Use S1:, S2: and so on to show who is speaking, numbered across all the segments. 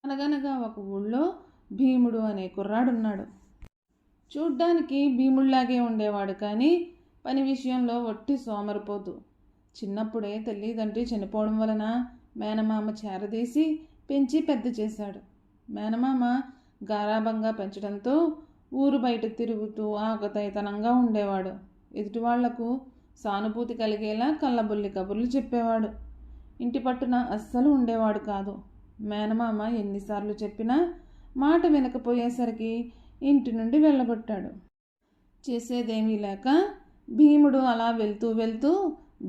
S1: అనగనగా ఒక ఊళ్ళో భీముడు అనే కుర్రాడున్నాడు. చూడ్డానికి భీముళ్లాగే ఉండేవాడు, కానీ పని విషయంలో ఒట్టి సోమరిపోతు. చిన్నప్పుడే తల్లిదండ్రి చనిపోవడం వలన మేనమామ చేరదీసి పెంచి పెద్ద చేశాడు. మేనమామ గారాబంగా పెంచడంతో ఊరు బయట తిరుగుతూ ఆకతాయితనంగా ఉండేవాడు. ఎదుటివాళ్లకు సానుభూతి కలిగేలా కళ్ళబుల్లి కబుర్లు చెప్పేవాడు. ఇంటి పట్టున అస్సలు ఉండేవాడు కాదు. మేనమామ ఎన్నిసార్లు చెప్పినా మాట వినకపోయేసరికి ఇంటి నుండి వెళ్ళగొట్టాడు. చేసేదేమీ లేక భీముడు అలా వెళ్తూ వెళ్తూ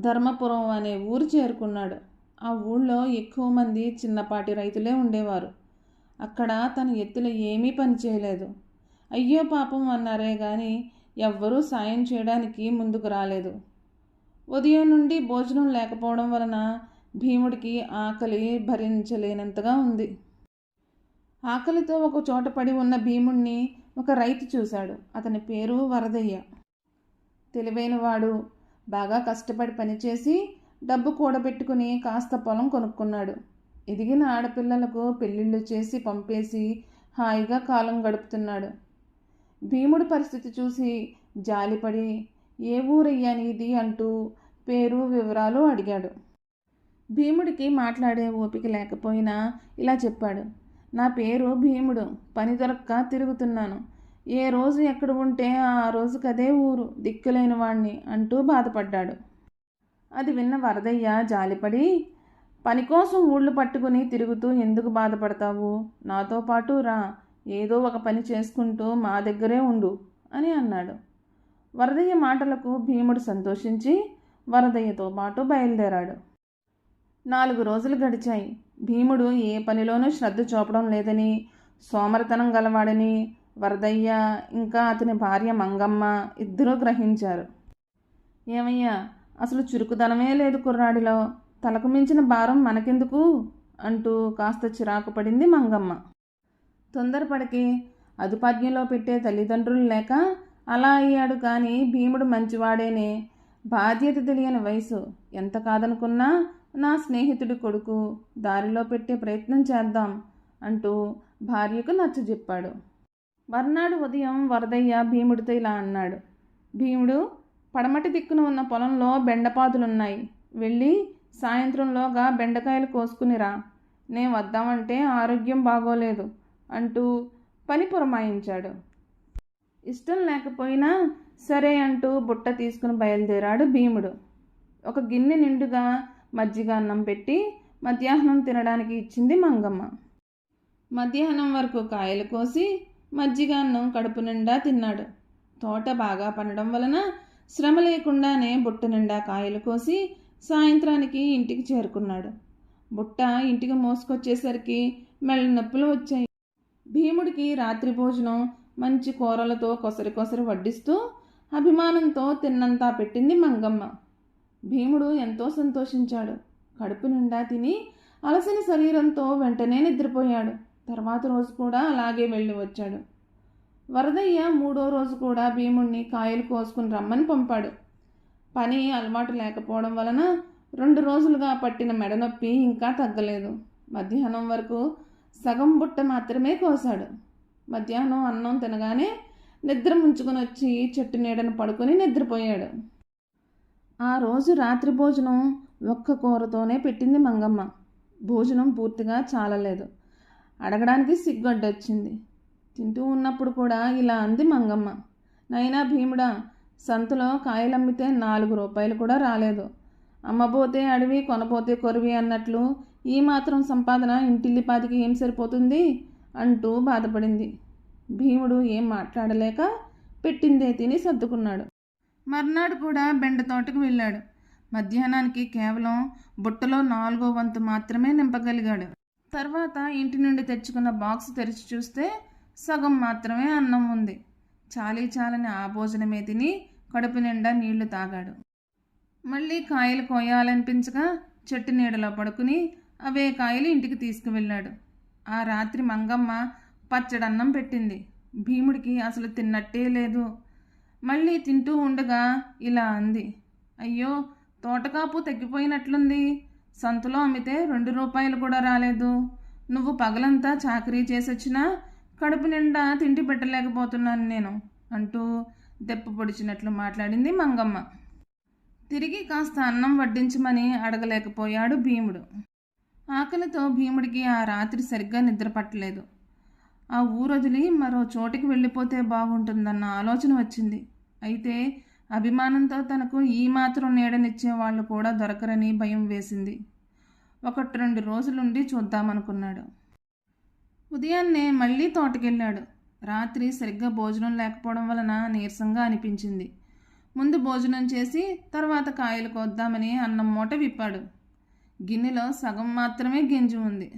S1: ధర్మపురం అనే ఊరు చేరుకున్నాడు. ఆ ఊళ్ళో ఎక్కువ మంది చిన్నపాటి రైతులే ఉండేవారు. అక్కడ తన ఎత్తులు ఏమీ పని చేయలేదు. అయ్యో పాపం అన్నారే కానీ ఎవ్వరూ సాయం చేయడానికి ముందుకు రాలేదు. ఉదయం నుండి భోజనం లేకపోవడం వలన భీముడికి ఆకలి భరించలేనంతగా ఉంది. ఆకలితో ఒక చోట పడి ఉన్న భీముణ్ణి ఒక రైతు చూశాడు. అతని పేరు వరదయ్య. తెలివైనవాడు. బాగా కష్టపడి పనిచేసి డబ్బు కూడబెట్టుకుని కాస్త పొలం కొనుక్కున్నాడు. ఎదిగిన ఆడపిల్లలకు పెళ్ళిళ్ళు చేసి పంపేసి హాయిగా కాలం గడుపుతున్నాడు. భీముడి పరిస్థితి చూసి జాలిపడి ఏ ఊరయ్యా నీది అంటూ పేరు వివరాలు అడిగాడు. భీముడికి మాట్లాడే ఓపిక లేకపోయినా ఇలా చెప్పాడు. నా పేరు భీముడు, పని దొరక్క తిరుగుతున్నాను. ఏ రోజు ఎక్కడ ఉంటే ఆ రోజుకదే ఊరు, దిక్కులేని వాణ్ణి అంటూ బాధపడ్డాడు. అది విన్న వరదయ్య జాలిపడి, పని కోసం ఊళ్ళు పట్టుకుని తిరుగుతూ ఎందుకు బాధపడతావు? నాతో పాటు రా, ఏదో ఒక పని చేసుకుంటూ మా దగ్గరే ఉండు అని అన్నాడు. వరదయ్య మాటలకు భీముడు సంతోషించి వరదయ్యతో పాటు బయలుదేరాడు. 4 రోజులు గడిచాయి. భీముడు ఏ పనిలోనూ శ్రద్ధ చూపడం లేదని, సోమరితనం గలవాడని వరదయ్య ఇంకా అతని భార్య మంగమ్మ ఇద్దరూ గ్రహించారు. ఏమయ్యా, అసలు చురుకుదనమే లేదు కుర్రాడిలో, తలకు మించిన భారం మనకెందుకు అంటూ కాస్త చిరాకు పడింది మంగమ్మ. తొందరపడికి అదుపాజ్ఞలో పెట్టే తల్లిదండ్రులు లేక అలా అయ్యాడు, కానీ భీముడు మంచివాడేనే. బాధ్యత తెలియని వయసు, ఎంత కాదనుకున్నా నా స్నేహితుడి కొడుకు, దారిలో పెట్టే ప్రయత్నం చేద్దాం అంటూ భార్యకు నచ్చజెప్పాడు. మర్నాడు ఉదయం వరదయ్య భీముడితో ఇలా అన్నాడు. భీముడు, పడమటి దిక్కున ఉన్న పొలంలో బెండపాదులున్నాయి, వెళ్ళి సాయంత్రంలోగా బెండకాయలు కోసుకునిరా. నేను వద్దామంటే ఆరోగ్యం బాగోలేదు అంటూ పని పురమాయించాడు. ఇష్టం లేకపోయినా సరే అంటూ బుట్ట తీసుకుని బయలుదేరాడు భీముడు. ఒక గిన్నె నిండుగా మజ్జిగ అన్నం పెట్టి మధ్యాహ్నం తినడానికి ఇచ్చింది మంగమ్మ. మధ్యాహ్నం వరకు కాయలు కోసి మజ్జిగ అన్నం కడుపు నిండా తిన్నాడు. తోట బాగా పండడం వలన శ్రమ లేకుండానే బుట్ట నిండా కాయలు కోసి సాయంత్రానికి ఇంటికి చేరుకున్నాడు. బుట్ట ఇంటికి మోసుకొచ్చేసరికి మెళ్ళ నొప్పులు వచ్చాయి. భీముడికి రాత్రి భోజనం మంచి కూరలతో కొసరి కొసరి వడ్డిస్తూ అభిమానంతో తిన్నంతా పెట్టింది మంగమ్మ. భీముడు ఎంతో సంతోషించాడు. కడుపు నిండా తిని అలసిన శరీరంతో వెంటనే నిద్రపోయాడు. తర్వాత రోజు కూడా అలాగే వెళ్ళి వచ్చాడు. వరదయ్య 3వ రోజు కూడా భీముణ్ణి కాయలు కోసుకుని రమ్మని పంపాడు. పని అలవాటు లేకపోవడం వలన 2 రోజులుగా పట్టిన మెడనొప్పి ఇంకా తగ్గలేదు. మధ్యాహ్నం వరకు సగం బుట్ట మాత్రమే కోశాడు. మధ్యాహ్నం అన్నం తినగానే నిద్ర ముంచుకొని వచ్చి చెట్టు నీడను పడుకొని నిద్రపోయాడు. ఆ రోజు రాత్రి భోజనం ఒక్క కూరతోనే పెట్టింది మంగమ్మ. భోజనం పూర్తిగా చాలలేదు. అడగడానికి సిగ్గొడ్డొచ్చింది. తింటూ ఉన్నప్పుడు కూడా ఇలా అంది మంగమ్మ. నైనా భీముడా, సంతలో కాయలమ్మితే 4 రూపాయలు కూడా రాలేదు. అమ్మబోతే అడవి, కొనబోతే కొరివి అన్నట్లు ఈ మాత్రం సంపాదన ఇంటిల్లిపాతికి ఏం సరిపోతుంది అంటూ బాధపడింది. భీముడు ఏం మాట్లాడలేక పెట్టిందే తిని సర్దుకున్నాడు. మర్నాడు కూడా బెండ తోటకు వెళ్ళాడు. మధ్యాహ్నానికి కేవలం బుట్టలో 4వ వంతు మాత్రమే నింపగలిగాడు. తర్వాత ఇంటి నుండి తెచ్చుకున్న బాక్స్ తెరిచి చూస్తే సగం మాత్రమే అన్నం ఉంది. చాలని ఆ భోజనమే తిని కడుపు నిండా నీళ్లు తాగాడు. మళ్ళీ కాయలు కోయాలనిపించగా చెట్టు నీడలో పడుకుని అవే కాయలు ఇంటికి తీసుకువెళ్ళాడు. ఆ రాత్రి మంగమ్మ పచ్చడన్నం పెట్టింది. భీముడికి అసలు తిన్నట్టే లేదు. మళ్ళీ తింటూ ఉండగా ఇలా అంది. అయ్యో, తోటకాపు తగ్గిపోయినట్లుంది. సంతలో అమ్మితే 2 రూపాయలు కూడా రాలేదు. నువ్వు పగలంతా చాకరీ చేసొచ్చినా కడుపు నిండా తిండి పెట్టలేకపోతున్నాను నేను అంటూ దెప్ప పొడిచినట్లు మాట్లాడింది మంగమ్మ. తిరిగి కాస్త అన్నం వడ్డించమని అడగలేకపోయాడు భీముడు. ఆకలితో భీముడికి ఆ రాత్రి సరిగ్గా నిద్ర పట్టలేదు. ఆ ఊరొదిలి మరో చోటికి వెళ్ళిపోతే బాగుంటుందన్న ఆలోచన వచ్చింది. అయితే అభిమానంతో తనకు ఈ మాత్రం నీడనిచ్చే వాళ్ళు కూడా దొరకరని భయం వేసింది. 1-2 రోజులుండి చూద్దామనుకున్నాడు. ఉదయాన్నే మళ్ళీ తోటకెళ్ళాడు. రాత్రి సరిగ్గా భోజనం లేకపోవడం వలన నీరసంగా అనిపించింది. ముందు భోజనం చేసి తర్వాత కాయలు కోద్దామని అన్నం మూట విప్పాడు. గిన్నెలో సగం మాత్రమే గెంజి ఉంది.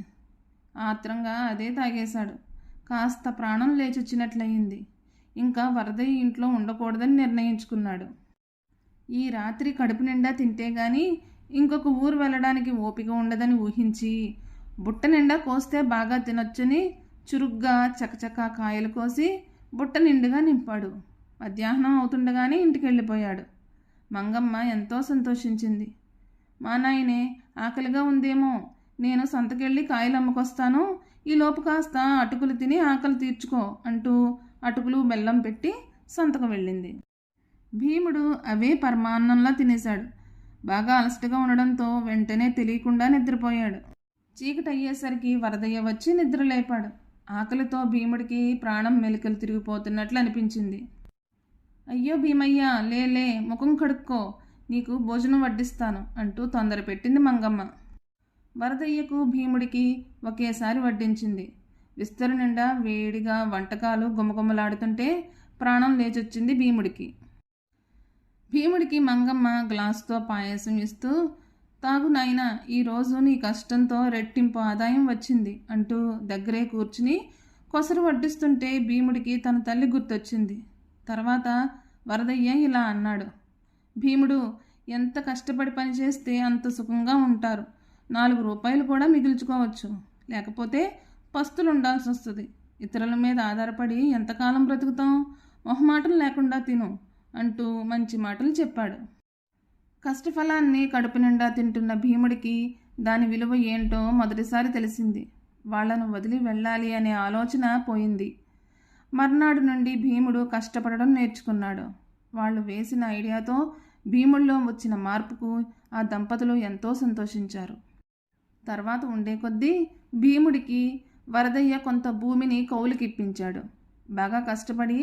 S1: ఆత్రంగా అదే తాగేశాడు. కాస్త ప్రాణం లేచొచ్చినట్లయింది. ఇంకా వరదయ్య ఇంట్లో ఉండకూడదని నిర్ణయించుకున్నాడు. ఈ రాత్రి కడుపు నిండా తింటే గాని ఇంకొక ఊరు వెళ్ళడానికి ఓపిక ఉండదని ఊహించి బుట్ట నిండా కోస్తే బాగా తినొచ్చని చురుగ్గా చకచకా కాయలు కోసి బుట్ట నిండుగా నింపాడు. మధ్యాహ్నం అవుతుండగానే ఇంటికి వెళ్ళిపోయాడు. మంగమ్మ ఎంతో సంతోషించింది. మా నాయనే ఆకలిగా ఉందేమో, నేను సంతకెళ్ళి కాయలు అమ్ముకొస్తాను, ఈలోపు కాస్త అటుకులు తిని ఆకలి తీర్చుకో అంటూ అటుకులు బెల్లం పెట్టి సంతకు వెళ్ళింది. భీముడు అవే పరమాన్నంలా తినేశాడు. బాగా అలసటగా ఉండడంతో వెంటనే తెలియకుండా నిద్రపోయాడు. చీకటి అయ్యేసరికి వరదయ్య వచ్చి నిద్రలేపాడు. ఆకలితో భీముడికి ప్రాణం మెలికలు తిరిగిపోతున్నట్లు అనిపించింది. అయ్యో భీమయ్య, లే ముఖం కడుక్కో, నీకు భోజనం వడ్డిస్తాను అంటూ తొందర పెట్టింది మంగమ్మ. వరదయ్యకు భీముడికి ఒకేసారి వడ్డించింది. విస్తరు నిండా వేడిగా వంటకాలు గుమగుమలాడుతుంటే ప్రాణం లేచొచ్చింది భీముడికి. భీముడికి మంగమ్మ గ్లాసుతో పాయసం ఇస్తూ, తాగు నాయనా, ఈరోజు నీ కష్టంతో రెట్టింపు ఆదాయం వచ్చింది అంటూ దగ్గరే కూర్చుని కొసరు వడ్డిస్తుంటే భీముడికి తన తల్లి గుర్తొచ్చింది. తర్వాత వరదయ్య ఇలా అన్నాడు. భీముడు, ఎంత కష్టపడి పనిచేస్తే అంత సుఖంగా ఉంటారు. 4 రూపాయలు కూడా మిగుల్చుకోవచ్చు. లేకపోతే పస్తులు ఉండాల్సి వస్తుంది. ఇతరుల మీద ఆధారపడి ఎంతకాలం బ్రతుకుతాం? మొహమాటం లేకుండా తిను అంటూ మంచి మాటలు చెప్పాడు. కష్టఫలాన్ని కడుపు నిండా తింటున్న భీముడికి దాని విలువ ఏంటో మొదటిసారి తెలిసింది. వాళ్లను వదిలి వెళ్ళాలి అనే ఆలోచన పోయింది. మర్నాడు నుండి భీముడు కష్టపడడం నేర్చుకున్నాడు. వాళ్ళు వేసిన ఐడియాతో భీముడిలో వచ్చిన మార్పుకు ఆ దంపతులు ఎంతో సంతోషించారు. తర్వాత ఉండే కొద్దీ భీముడికి వరదయ్య కొంత భూమిని కౌలుకిప్పించాడు. బాగా కష్టపడి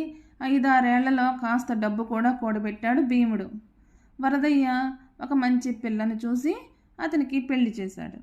S1: 5-6 ఏళ్లలో కాస్త డబ్బు కూడా కూడబెట్టాడు భీముడు. వరదయ్య ఒక మంచి పిల్లని చూసి అతనికి పెళ్లి చేశాడు.